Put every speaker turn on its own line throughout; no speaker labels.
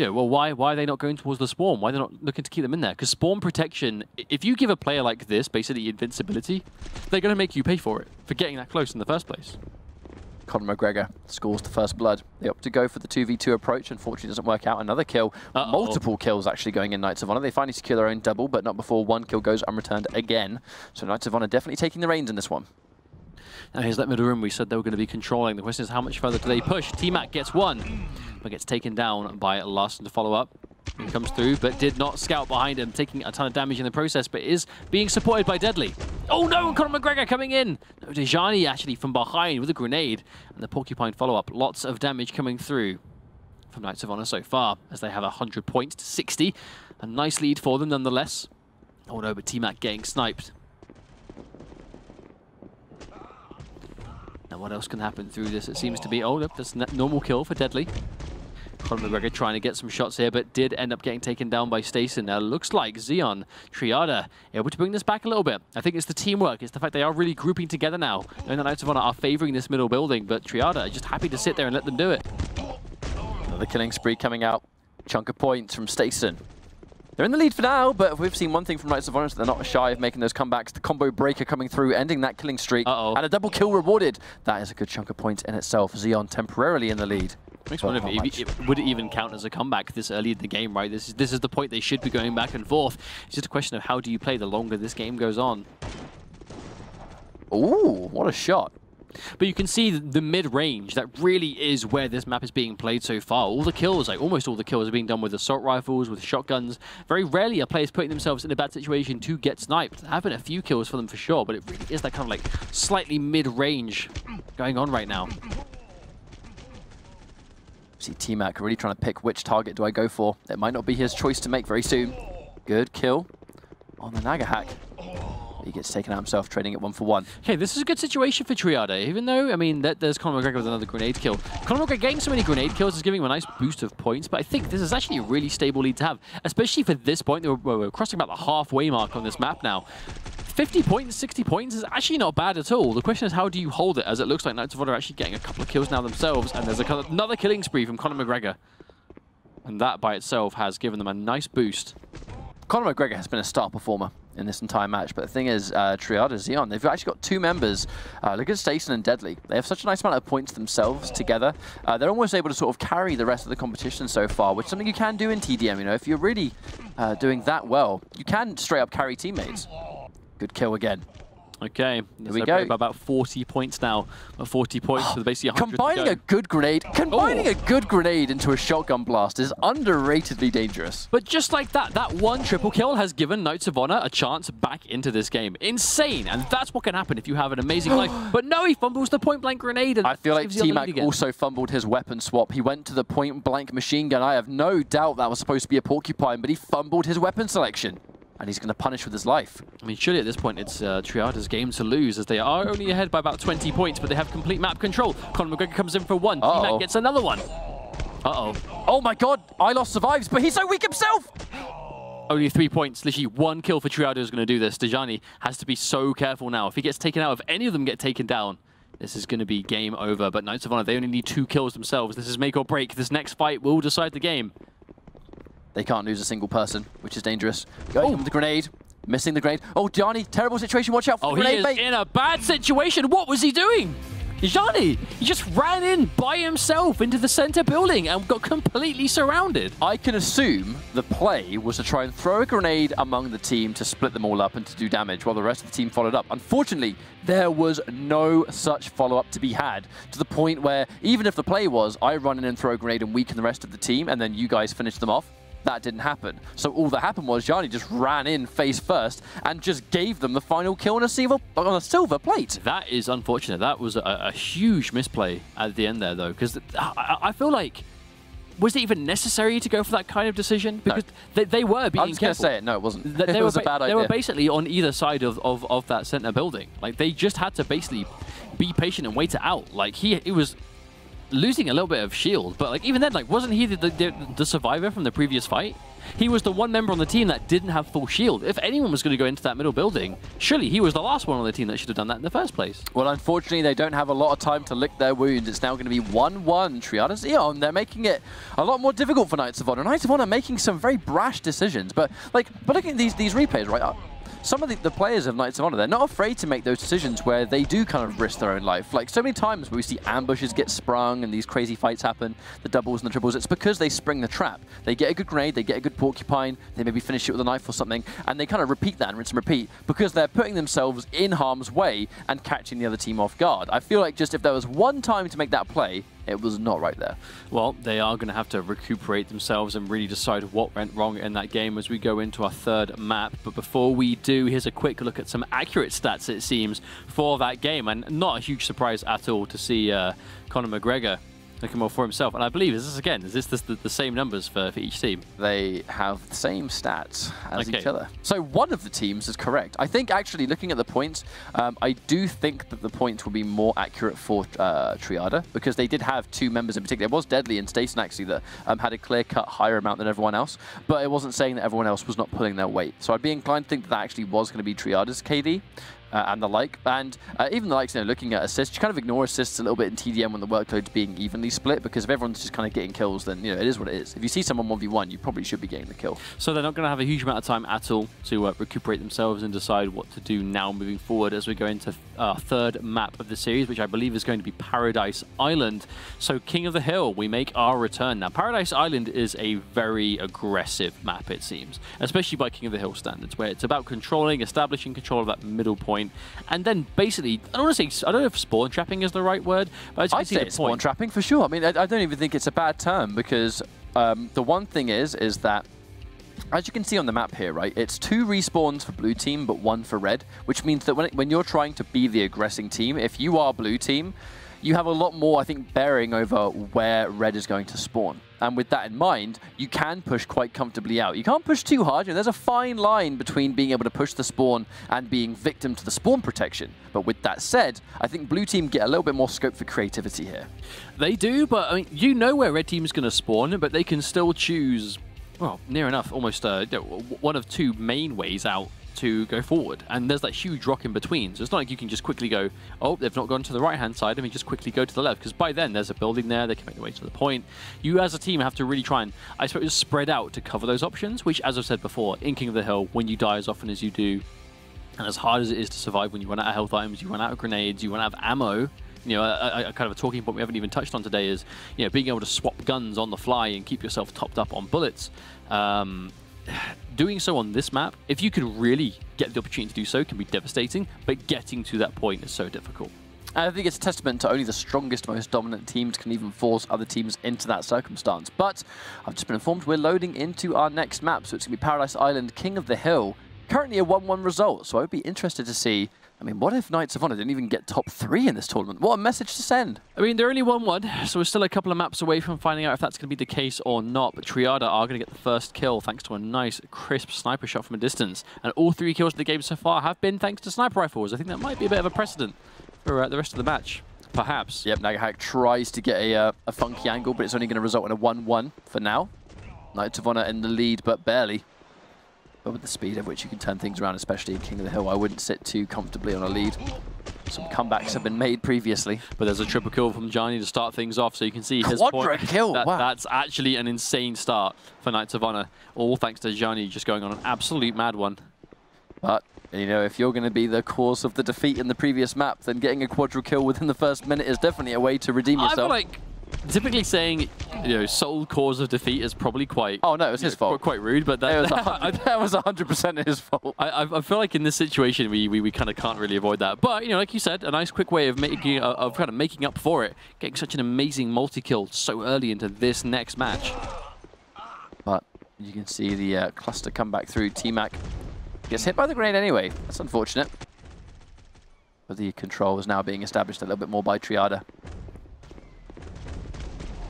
you know, well, why are they not going towards the spawn? Why are they not looking to keep them in there? Because spawn protection, if you give a player like this basically invincibility, they're going to make you pay for it, for getting that close in the first place.
Conor McGregor scores the first blood. They opt to go for the 2v2 approach. Unfortunately, it doesn't work out. Another kill. Multiple kills actually going in Knights of Honor. They finally secure their own double, but not before one kill goes unreturned again. So Knights of Honor definitely taking the reins in this one.
Now here's that middle room we said they were going to be controlling. The question is how much further do they push? T-Mac gets one, but gets taken down by Larson to follow up. He comes through, but did not scout behind him, taking a ton of damage in the process, but is being supported by Deadly. Oh no, Conor McGregor coming in. No, Dejani actually from behind with a grenade, and the Porcupine follow-up. Lots of damage coming through from Knights of Honor so far, as they have 100 points to 60. A nice lead for them nonetheless. Oh no, but T-Mac getting sniped. Now what else can happen through this? It seems to be, oh look, that's a normal kill for Deadly. Conor McGregor trying to get some shots here, but did end up getting taken down by Stayson. Now, looks like ZEON, TRIADA, able to bring this back a little bit. I think it's the teamwork. It's the fact they are really grouping together now. And the Knights of Honor are favoring this middle building, but TRIADA are just happy to sit there and let them do it.
Another killing spree coming out. Chunk of points from Stayson. They're in the lead for now, but we've seen one thing from Knights of Honor, so they're not shy of making those comebacks. The combo breaker coming through, ending that killing streak. And a double kill rewarded. That is a good chunk of points in itself. ZEON temporarily in the lead.
Makes me wonder if would it even count as a comeback this early in the game, right? This is the point they should be going back and forth. It's just a question of how do you play the longer this game goes on.
Ooh, what a shot.
But you can see the mid-range, that really is where this map is being played so far. All the kills, like almost all the kills are being done with assault rifles, with shotguns. Very rarely are players putting themselves in a bad situation to get sniped. There have been a few kills for them for sure, but it really is that kind of like slightly mid-range going on right now.
See T-Mac really trying to pick which target do I go for. It might not be his choice to make very soon. Good kill on the Naga hack. He gets taken out himself, trading it 1-for-1.
Okay, this is a good situation for TRIADA, even though, I mean, there's Conor McGregor with another grenade kill. Conor McGregor getting so many grenade kills is giving him a nice boost of points, but I think this is actually a really stable lead to have, especially for this point. We're crossing about the halfway mark on this map now. 50 points, 60 points is actually not bad at all. The question is, how do you hold it, as it looks like Knights of Honor are actually getting a couple of kills now themselves, and there's another killing spree from Conor McGregor. And that by itself has given them a nice boost.
Conor McGregor has been a star performer in this entire match, but the thing is, TRIADA, ZEON, they've actually got two members. Look at Stayson and Deadly. They have such a nice amount of points themselves together. They're almost able to sort of carry the rest of the competition so far, which is something you can do in TDM. You know, if you're really doing that well, you can straight up carry teammates. Good kill again.
Okay,
here we go.
About 40 points now. 40 points with basically 100
Combining a good grenade, a good grenade into a shotgun blast is underratedly dangerous.
But just like that, that one triple kill has given Knights of Honor a chance back into this game. Insane, and that's what can happen if you have an amazing life. But no, he fumbles the point-blank grenade. And
I feel like T-Mac also fumbled his weapon swap. He went to the point-blank machine gun. I have no doubt that was supposed to be a Porcupine, but he fumbled his weapon selection. And he's going to punish with his life.
I mean, surely at this point, it's TRIADA's game to lose, as they are only ahead by about 20 points, but they have complete map control. Conor McGregor comes in for one. T-Mac gets another one.
Oh my god, Ilos survives, but he's so weak himself!
Only 3 points. Literally one kill for TRIADA is going to do this. Dejani has to be so careful now. If he gets taken out, if any of them get taken down, this is going to be game over. But Knights of Honor, they only need 2 kills themselves. This is make or break. This next fight will decide the game.
They can't lose a single person, which is dangerous. Going with the grenade, missing the grenade. Oh, Johnny, terrible situation. Watch out for the grenade, mate.
He is in a bad situation. What was he doing? Johnny, he just ran in by himself into the center building and got completely surrounded.
I can assume the play was to try and throw a grenade among the team to split them all up and to do damage while the rest of the team followed up. Unfortunately, there was no such follow-up to be had, to the point where even if the play was, I run in and throw a grenade and weaken the rest of the team and then you guys finish them off, that didn't happen. So all that happened was Johnny just ran in face first and just gave them the final kill on a silver plate.
That is unfortunate. That was a huge misplay at the end there, though, because I feel like, was it even necessary to go for that kind of decision? Because they were being
I was going to say it. No, it wasn't. It was a bad idea.
They were basically on either side of that center building. Like, they just had to basically be patient and wait it out. Like, he was losing a little bit of shield, but like even then, like wasn't he the survivor from the previous fight? He was the one member on the team that didn't have full shield. If anyone was going to go into that middle building, surely he was the last one on the team that should have done that in the first place.
Well, unfortunately, they don't have a lot of time to lick their wounds. It's now going to be 1-1 TRIADA ZEON. They're making it a lot more difficult for Knights of Honor. Knights of Honor making some very brash decisions, but looking at these replays, right? Some of the players of Knights of Honor, they're not afraid to make those decisions where they do kind of risk their own life. Like so many times where we see ambushes get sprung and these crazy fights happen, the doubles and the triples, it's because they spring the trap. They get a good grenade, they get a good porcupine, they maybe finish it with a knife or something, and they kind of repeat that and rinse and repeat because they're putting themselves in harm's way and catching the other team off guard. I feel like just if there was one time to make that play, it was not right there. Well,
they are going to have to recuperate themselves and really decide what went wrong in that game as we go into our third map. But before we do, here's a quick look at some accurate stats, it seems, for that game. And not a huge surprise at all to see Conor McGregor looking more for himself. And I believe, is this the same numbers for each team?
They have the same stats as each other. So one of the teams is correct. I think actually looking at the points, I do think that the points will be more accurate for TRIADA because they did have two members in particular. It was Deadly and Stason actually that had a clear-cut higher amount than everyone else, but it wasn't saying that everyone else was not pulling their weight. So I'd be inclined to think that actually was going to be TRIADA's KD. And the like, and even the likes, looking at assists, you kind of ignore assists a little bit in TDM when the workload's being evenly split, because if everyone's just kind of getting kills, then it is what it is. If you see someone 1v1, you probably should be getting the kill.
So they're not going to have a huge amount of time at all to recuperate themselves and decide what to do now moving forward as we go into our third map of the series, which I believe is going to be Paradise Island. So King of the Hill, we make our return. Now, Paradise Island is a very aggressive map, it seems, especially by King of the Hill standards, where it's about establishing control of that middle point. And then basically, I don't know if spawn trapping is the right word, but
I'd say it's spawn trapping for sure. I mean, I don't even think it's a bad term because the one thing is that, as you can see on the map here, right, it's 2 respawns for blue team, but 1 for red, which means that when you're trying to be the aggressing team, if you are blue team, you have a lot more, I think, bearing over where red is going to spawn. And with that in mind, you can push quite comfortably out. You can't push too hard. There's a fine line between being able to push the spawn and being victim to the spawn protection. But with that said, I think blue team get a little bit more scope for creativity here.
They do, but I mean, where red team is going to spawn, but they can still choose, well, near enough, almost one of 2 main ways out to go forward, and there's that huge rock in between, so it's not like you can just quickly go, oh, they've not gone to the right hand side, let me just quickly go to the left, because by then there's a building there, they can make their way to the point. You as a team have to really try and, I suppose, spread out to cover those options, which, as I've said before, in King of the Hill, when you die as often as you do, and as hard as it is to survive when you run out of health items, you run out of grenades, you run out of ammo, a kind of a talking point we haven't even touched on today is, being able to swap guns on the fly and keep yourself topped up on bullets. Doing so on this map, if you could really get the opportunity to do so, can be devastating, but getting to that point is so difficult.
I think it's a testament to only the strongest, most dominant teams can even force other teams into that circumstance. But I've just been informed we're loading into our next map, so it's going to be Paradise Island, King of the Hill. Currently a 1-1 result, so I would be interested to see, I mean, what if Knights of Honor didn't even get top 3 in this tournament? What a message to send.
I mean, they're only 1-1, so we're still a couple of maps away from finding out if that's going to be the case or not. But TRIADA are going to get the first kill thanks to a nice, crisp sniper shot from a distance. And all 3 kills of the game so far have been thanks to sniper rifles. I think that might be a bit of a precedent for the rest of the match, perhaps.
Yep, Nagahack tries to get a funky angle, but it's only going to result in a 1-1 for now. Knights of Honor in the lead, but barely. But with the speed at which you can turn things around, especially in King of the Hill, I wouldn't sit too comfortably on a lead. Some comebacks have been made previously.
But there's a triple kill from Johnny to start things off, so you can see his
Quadra kill! Wow.
That's actually an insane start for Knights of Honor, all thanks to Johnny just going on an absolute mad one.
But, if you're going to be the cause of the defeat in the previous map, then getting a quadra kill within the first minute is definitely a way to redeem yourself.
I feel like typically saying, sole cause of defeat is probably quite...
Oh, no, it was his fault.
Quite rude, but that
was 100% his fault.
I feel like in this situation, we kind of can't really avoid that. But, like you said, a nice quick way of making up for it, getting such an amazing multi-kill so early into this next match.
But you can see the cluster come back through. T-Mac gets hit by the grenade anyway. That's unfortunate. But the control is now being established a little bit more by TRIADA.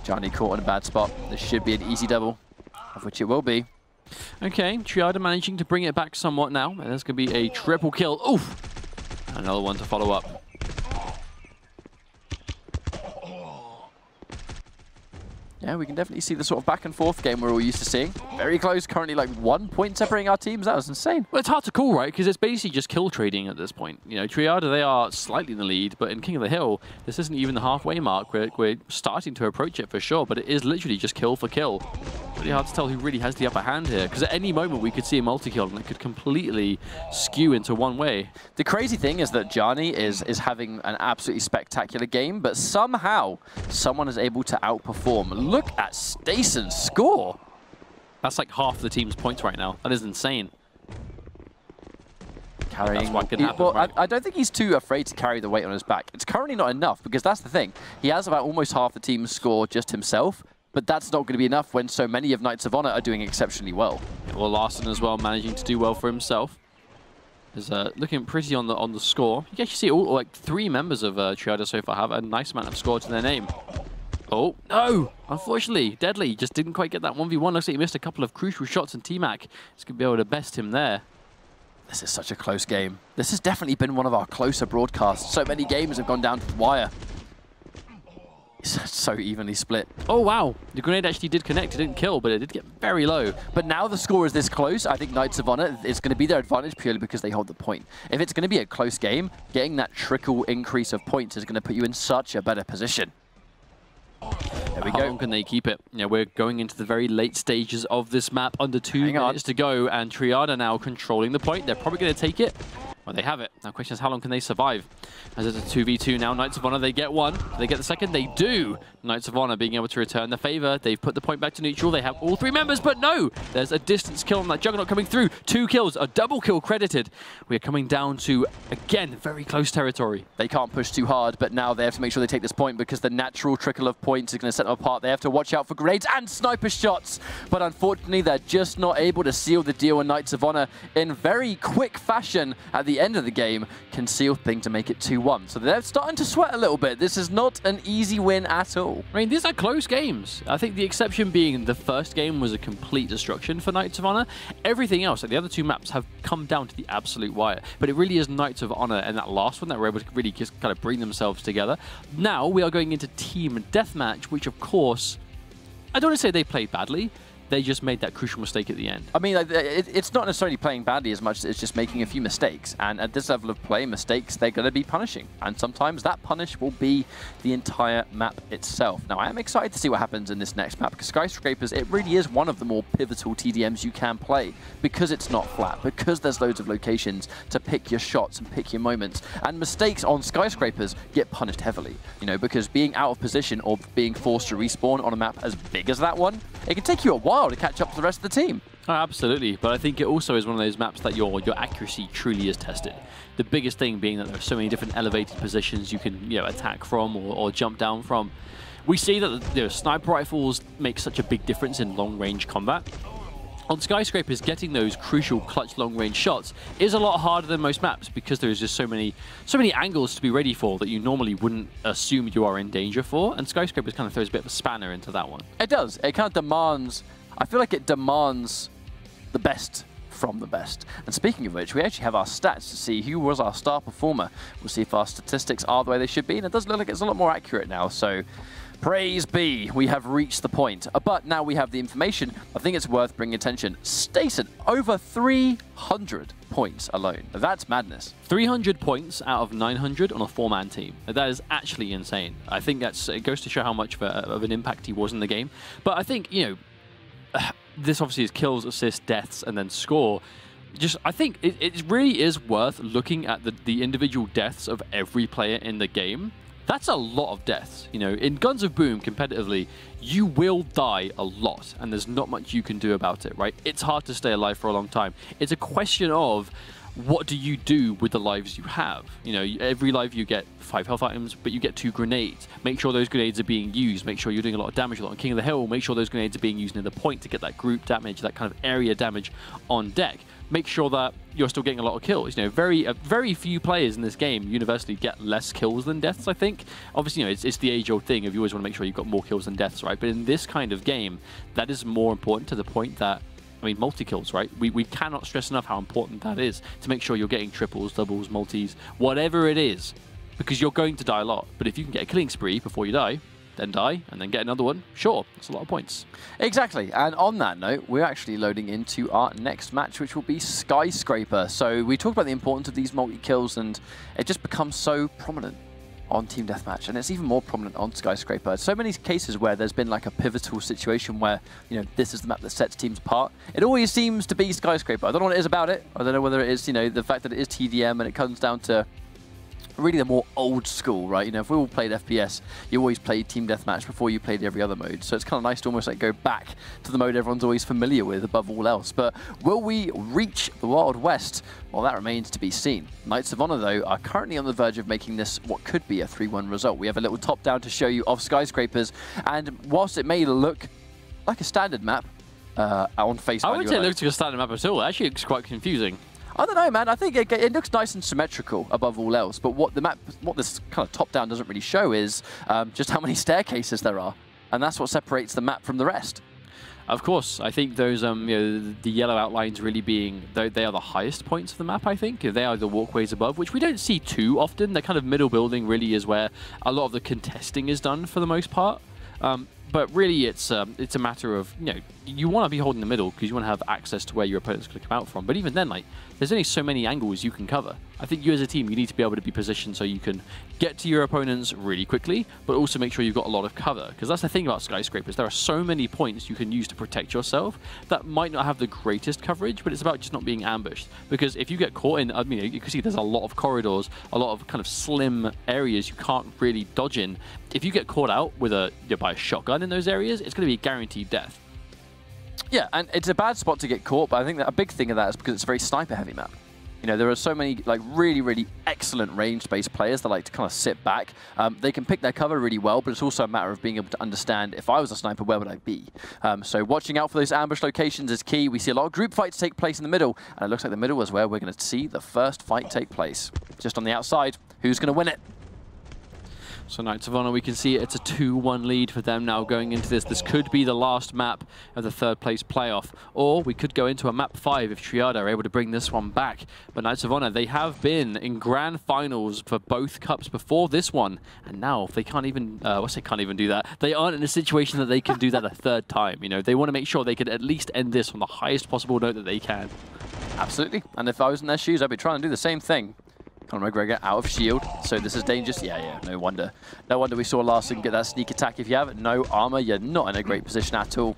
Johnny caught in a bad spot. This should be an easy double, of which it will be.
Okay, TRIADA managing to bring it back somewhat now. And there's going to be a triple kill. Oof! Another one to follow up.
Yeah, we can definitely see the sort of back and forth game we're all used to seeing. Very close, currently like 1 point separating our teams. That was insane.
Well, it's hard to call, right? Because it's basically just kill trading at this point. You know, TRIADA, they are slightly in the lead, but in King of the Hill, this isn't even the halfway mark. We're starting to approach it for sure, but it is literally just kill for kill. Really hard to tell who really has the upper hand here, because at any moment we could see a multi-kill and it could completely skew into one way.
The crazy thing is that Johnny is having an absolutely spectacular game, but somehow someone is able to outperform. Look at Stayson's score.
That's like half the team's points right now. That is insane.
Carrying.
That's what can happen,
well,
right?
I don't think he's too afraid to carry the weight on his back. It's currently not enough, because that's the thing. He has about almost half the team's score just himself, but that's not going to be enough when so many of Knights of Honor are doing exceptionally well.
Yeah, well, Larson as well managing to do well for himself. Is looking pretty on the score. You can actually see all like 3 members of TRIADA so far have a nice amount of score to their name. Oh, no! Unfortunately, Deadly just didn't quite get that 1v1. Looks like he missed a couple of crucial shots, and T-Mac is going to be able to best him there.
This is such a close game. This has definitely been one of our closer broadcasts. So many games have gone down to the wire. It's so evenly split.
Oh, wow. The grenade actually did connect. It didn't kill, but it did get very low.
But now the score is this close. I think Knights of Honor is going to be their advantage purely because they hold the point. If it's going to be a close game, getting that trickle increase of points is going to put you in such a better position. There we go.
How long can they keep it? You know, we're going into the very late stages of this map. Under 2 minutes to go, and TRIADA now controlling the point. They're probably going to take it. Well, they have it. Now, the question is, how long can they survive? As it's a 2v2 now, Knights of Honor, they get 1. Do they get the second? They do. Knights of Honor being able to return the favor. They've put the point back to neutral. They have all 3 members, but no! There's a distance kill on that Juggernaut coming through. 2 kills, a double kill credited. We are coming down to, again, very close territory.
They can't push too hard, but now they have to make sure they take this point because the natural trickle of points is going to set them apart. They have to watch out for grenades and sniper shots, but unfortunately, they're just not able to seal the deal, and Knights of Honor, in very quick fashion at the end of the game, can seal things to make it 2-1. So they're starting to sweat a little bit. This is not an easy win at all.
I mean, these are close games. I think the exception being the first game was a complete destruction for Knights of Honor. Everything else, like the other 2 maps, have come down to the absolute wire. But it really is Knights of Honor and that last one that were able to really just kind of bring themselves together. Now we are going into Team Deathmatch, which of course, I don't want to say they played badly. They just made that crucial mistake at the end.
I mean, it's not necessarily playing badly as much as it's just making a few mistakes. And at this level of play, mistakes, they're going to be punishing. And sometimes that punish will be the entire map itself. Now, I am excited to see what happens in this next map, because Skyscrapers, it really is one of the more pivotal TDMs you can play, because it's not flat, because there's loads of locations to pick your shots and pick your moments. And mistakes on Skyscrapers get punished heavily, you know, because being out of position or being forced to respawn on a map as big as that one, it can take you a while to catch up to the rest of the team.
Oh, absolutely, but I think it also is one of those maps that your accuracy truly is tested. The biggest thing being that there are so many different elevated positions you can attack from or jump down from. We see that sniper rifles make such a big difference in long-range combat. On Skyscrapers, getting those crucial clutch long-range shots is a lot harder than most maps because there's just so many angles to be ready for that you normally wouldn't assume you are in danger for, and Skyscrapers kind of throws a bit of a spanner into that one.
It does. It kind of demands, I feel like it demands the best from the best. And speaking of which, we actually have our stats to see who was our star performer. We'll see if our statistics are the way they should be, and it does look like it's a lot more accurate now, so praise be, we have reached the point. But now we have the information, I think it's worth bringing attention. Stayson, over 300 points alone. That's madness. 300
points out of 900 on a 4-man team. That is actually insane. I think it goes to show how much of an impact he was in the game. But I think, this obviously is kills, assists, deaths, and then score. I think it really is worth looking at the individual deaths of every player in the game. That's a lot of deaths. In Guns of Boom, competitively, you will die a lot, and there's not much you can do about it, right? It's hard to stay alive for a long time. It's a question of what do you do with the lives you have? Every life you get 5 health items, but you get 2 grenades. Make sure those grenades are being used. Make sure you're doing a lot of damage. A lot on King of the Hill. Make sure those grenades are being used near the point to get that group damage, that kind of area damage on deck. Make sure that you're still getting a lot of kills. Very few players in this game universally get less kills than deaths, I think. Obviously, it's the age-old thing of you always want to make sure you've got more kills than deaths, right? But in this kind of game, that is more important to the point that, multi-kills, right? We cannot stress enough how important that is to make sure you're getting triples, doubles, multis, whatever it is, because you're going to die a lot. But if you can get a killing spree before you die, then die, and then get another one, sure, that's a lot of points.
Exactly, and on that note, we're actually loading into our next match, which will be Skyscraper. So we talked about the importance of these multi-kills, and it just becomes so prominent on Team Deathmatch, and it's even more prominent on Skyscraper. So many cases where there's been like a pivotal situation where, you know, this is the map that sets teams apart. It always seems to be Skyscraper. I don't know what it is about it. I don't know whether it is, you know, the fact that it is TDM and it comes down to really the more old school, right? You know, if we all played FPS, you always played Team Deathmatch before you played every other mode. So it's kind of nice to almost like go back to the mode everyone's always familiar with above all else. But will we reach the Wild West? Well, that remains to be seen. Knights of Honor, though, are currently on the verge of making this what could be a 3-1 result. We have a little top down to show you of Skyscrapers. And whilst it may look like a standard map on face value,
I wouldn't say it looks like a standard map at all. It actually looks quite confusing.
I don't know, man. I think it looks nice and symmetrical above all else. But what this kind of top-down doesn't really show is just how many staircases there are, and that's what separates the map from the rest.
Of course, I think those you know, the yellow outlines really being they are the highest points of the map. I think they are the walkways above, which we don't see too often. The kind of middle building really is where a lot of the contesting is done for the most part. But really, it's a matter of, you know, you want to be holding the middle because you want to have access to where your opponent's going to come out from. But even then, like, there's only so many angles you can cover. I think you as a team, you need to be able to be positioned so you can get to your opponents really quickly, but also make sure you've got a lot of cover. Because that's the thing about Skyscrapers. There are so many points you can use to protect yourself that might not have the greatest coverage, but it's about just not being ambushed. Because if you get caught in, I mean, you can see there's a lot of corridors, a lot of kind of slim areas you can't really dodge in. If you get caught out with by a shotgun in those areas, it's going to be guaranteed death.
Yeah, and it's a bad spot to get caught, but I think that a big thing of that is because it's a very sniper-heavy map. You know, there are so many like really, really excellent range-based players that like to kind of sit back. They can pick their cover really well, but it's also a matter of being able to understand, if I was a sniper, where would I be? So watching out for those ambush locations is key. We see a lot of group fights take place in the middle, and it looks like the middle is where we're going to see the first fight take place. Just on the outside, who's going to win it?
So Knights of Honor, we can see it's a 2-1 lead for them now going into this. This could be the last map of the third place playoff. Or we could go into a map 5 if TRIADA are able to bring this one back. But Knights of Honor, they have been in grand finals for both cups before this one. And now they can't even, can't even do that. They aren't in a situation that they can do that a third time. You know, they want to make sure they could at least end this on the highest possible note that they can.
Absolutely. And if I was in their shoes, I'd be trying to do the same thing. Conor McGregor out of shield, so this is dangerous. Yeah, no wonder. No wonder we saw Larson get that sneak attack. If you have no armor, you're not in a great position at all.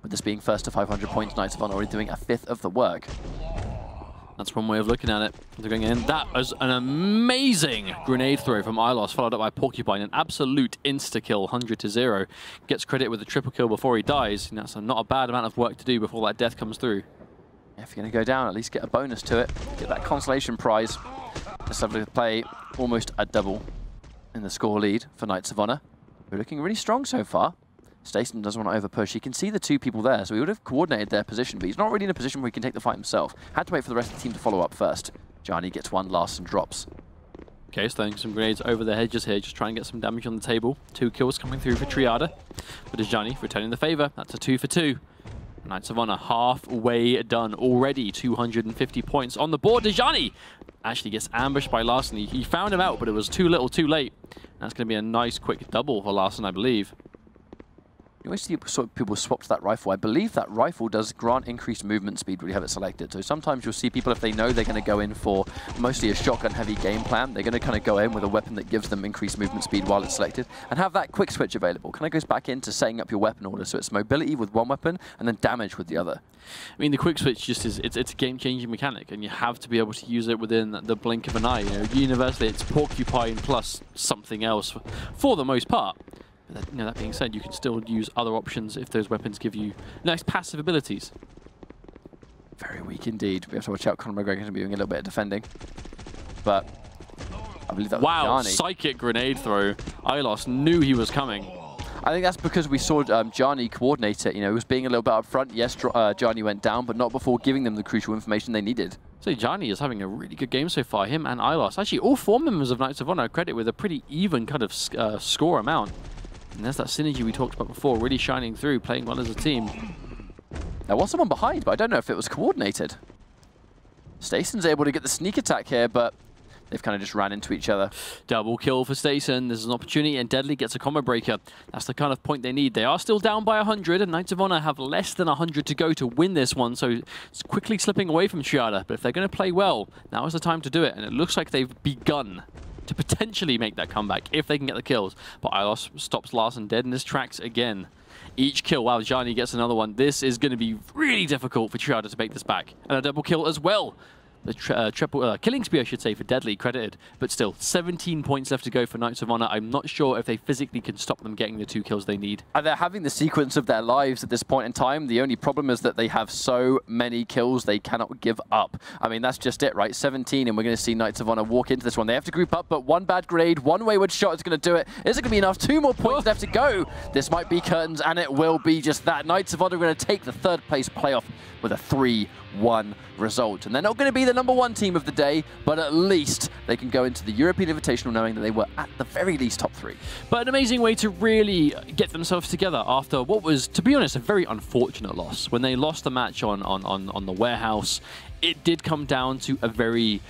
With this being first to 500 points, Knights of Honor already doing a fifth of the work.
That's one way of looking at it. They're going in. That was an amazing grenade throw from Ilos, followed up by Porcupine. An absolute insta-kill, 100-0. Gets credit with a triple kill before he dies. And that's not a bad amount of work to do before that death comes through.
If you're going to go down, at least get a bonus to it. Get that consolation prize. Just have to play almost a double in the score lead for Knights of Honor. We're looking really strong so far. Stason doesn't want to overpush. He can see the two people there, so he would have coordinated their position, but he's not really in a position where he can take the fight himself. Had to wait for the rest of the team to follow up first. Gianni gets one, Larson drops.
Okay, so throwing some grenades over the hedges here, just trying to get some damage on the table. 2 kills coming through for TRIADA. But Gianni returning the favor. That's a 2 for 2. Knights of Honor halfway done already. 250 points on the board. Dejani actually gets ambushed by Larson. He found him out, but it was too little, too late. That's going to be a nice quick double for Larson, I believe.
You always see people swap to that rifle. I believe that rifle does grant increased movement speed when you have it selected. So sometimes you'll see people, if they know they're going to go in for mostly a shotgun-heavy game plan, they're going to kind of go in with a weapon that gives them increased movement speed while it's selected, and have that quick switch available. Kind of goes back into setting up your weapon order. So it's mobility with one weapon, and then damage with the other. I
mean, the quick switch just is, it's a game-changing mechanic, and you have to be able to use it within the blink of an eye. You know, universally, it's Porcupine plus something else for the most part. But that being said, you can still use other options if those weapons give you nice passive abilities.
Very weak indeed. We have to watch out. Conor McGregor to be doing a little bit of defending. But I believe that was Gianni.
Psychic grenade throw. Ilos knew he was coming.
I think that's because we saw Gianni coordinate it. You know, he was being a little bit up front. Yes, Gianni went down, but not before giving them the crucial information they needed.
So Gianni is having a really good game so far, him and Ilos. Actually, all 4 members of Knights of Honor credit with a pretty even kind of score amount. And there's that synergy we talked about before, really shining through, playing well as a team.
There was someone behind, but I don't know if it was coordinated. Stason's able to get the sneak attack here, but they've kind of just ran into each other.
Double kill for Stason. This is an opportunity, and Deadly gets a combo breaker. That's the kind of point they need. They are still down by 100, and Knights of Honor have less than 100 to go to win this one, so it's quickly slipping away from TRIADA. But if they're going to play well, now is the time to do it, and it looks like they've begun to potentially make that comeback if they can get the kills. But Ilos stops Larson dead in his tracks again. Each kill, wow, Johnny gets another one. This is going to be really difficult for TRIADA to make this back. And a double kill as well. The triple killing spree, I should say, for Deadly credited, but still 17 points left to go for Knights of Honor. I'm not sure if they physically can stop them getting the 2 kills they need.
And they're having the sequence of their lives at this point in time. The only problem is that they have so many kills they cannot give up. I mean, that's just it, right? 17, and we're going to see Knights of Honor walk into this one. They have to group up, but one bad grenade, one wayward shot is going to do it. Is it going to be enough? 2 more points left to go. This might be curtains, and it will be just that. Knights of Honor are going to take the 3rd place playoff with a 3-1 result. And they're not going to be the #1 team of the day, but at least they can go into the European Invitational knowing that they were at the very least top 3.
But an amazing way to really get themselves together after what was, to be honest, a very unfortunate loss. When they lost the match on the warehouse, it did come down to a very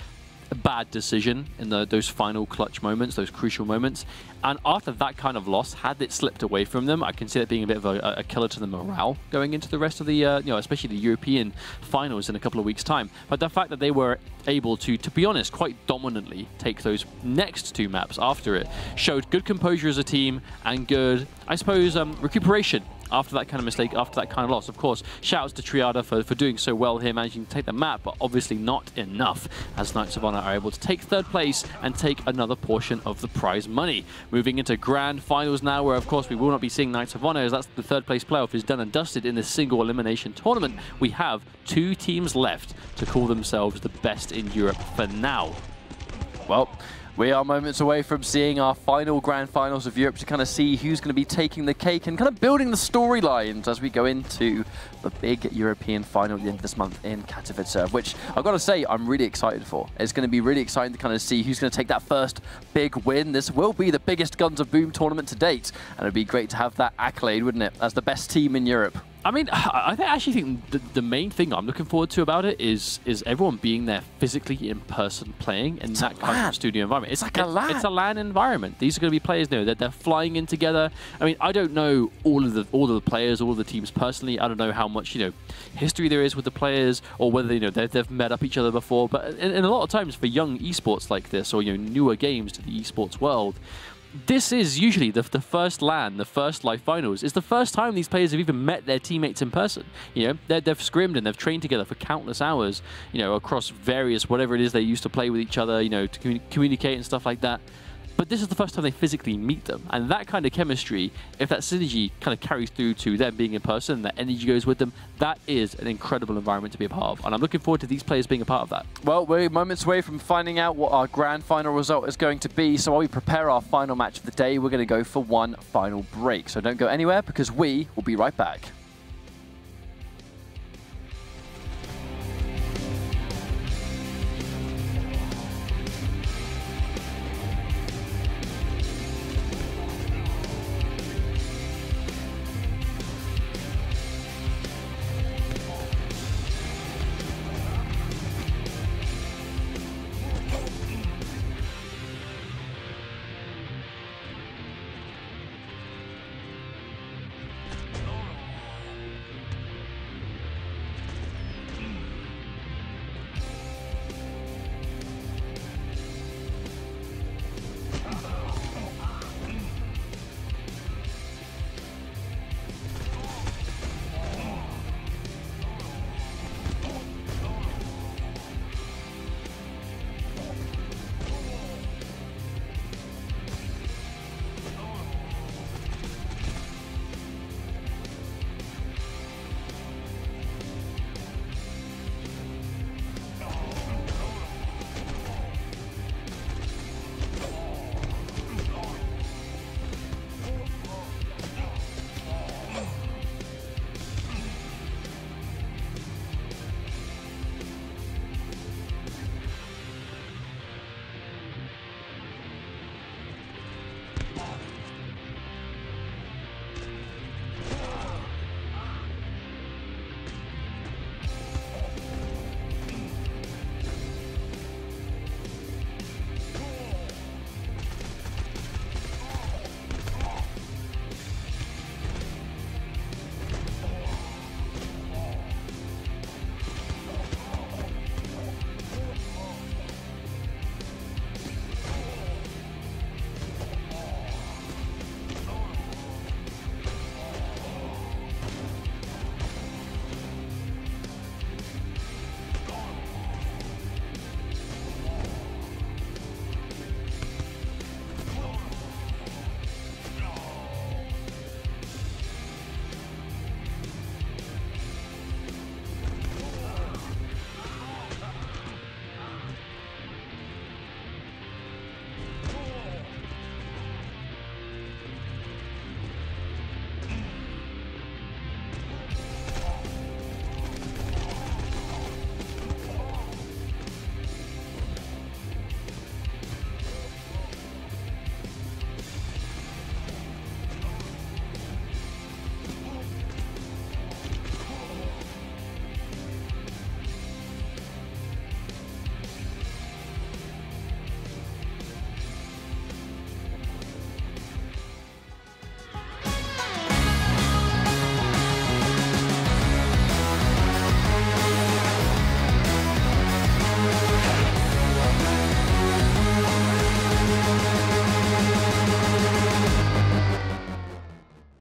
bad decision in those final clutch moments, those crucial moments. And after that kind of loss, had it slipped away from them, I can see it being a bit of a killer to the morale going into the rest of the, especially the European finals in a couple of weeks' time. But the fact that they were able to be honest, quite dominantly take those next 2 maps after it showed good composure as a team and good, I suppose, recuperation after that kind of mistake, after that kind of loss. Of course, shout-outs to TRIADA for doing so well here, managing to take the map, but obviously not enough, as Knights of Honor are able to take 3rd place and take another portion of the prize money. Moving into grand finals now, where of course we will not be seeing Knights of Honor, as that's the 3rd place playoff is done and dusted in this single elimination tournament. We have 2 teams left to call themselves the best in Europe for now.
Well, we are moments away from seeing our final grand finals of Europe to kind of see who's going to be taking the cake and kind of building the storylines as we go into the big European final at the end of this month in Katowice, which I've got to say I'm really excited for. It's going to be really exciting to kind of see who's going to take that first big win. This will be the biggest Guns of Boom tournament to date, and it'd be great to have that accolade, wouldn't it, as the best team in Europe.
I mean, I actually think the main thing I'm looking forward to about it is everyone being there physically in person playing in that kind of studio environment. It's like a LAN. It's a LAN environment. These are going to be players, that they're flying in together. I mean, I don't know all of the players, all of the teams personally. I don't know how much history there is with the players, or whether they've met up each other before. But in a lot of times for young esports like this, or newer games to the esports world, this is usually the first LAN, the first live finals. It's the first time these players have even met their teammates in person. They've scrimmed and they've trained together for countless hours, across various whatever it is they used to play with each other, to communicate and stuff like that. But this is the first time they physically meet them. And that kind of chemistry, if that synergy kind of carries through to them being in person and that energy goes with them, that is an incredible environment to be a part of. And I'm looking forward to these players being a part of that.
Well, we're moments away from finding out what our grand final result is going to be. So while we prepare our final match of the day, we're going to go for one final break. So don't go anywhere, because we will be right back.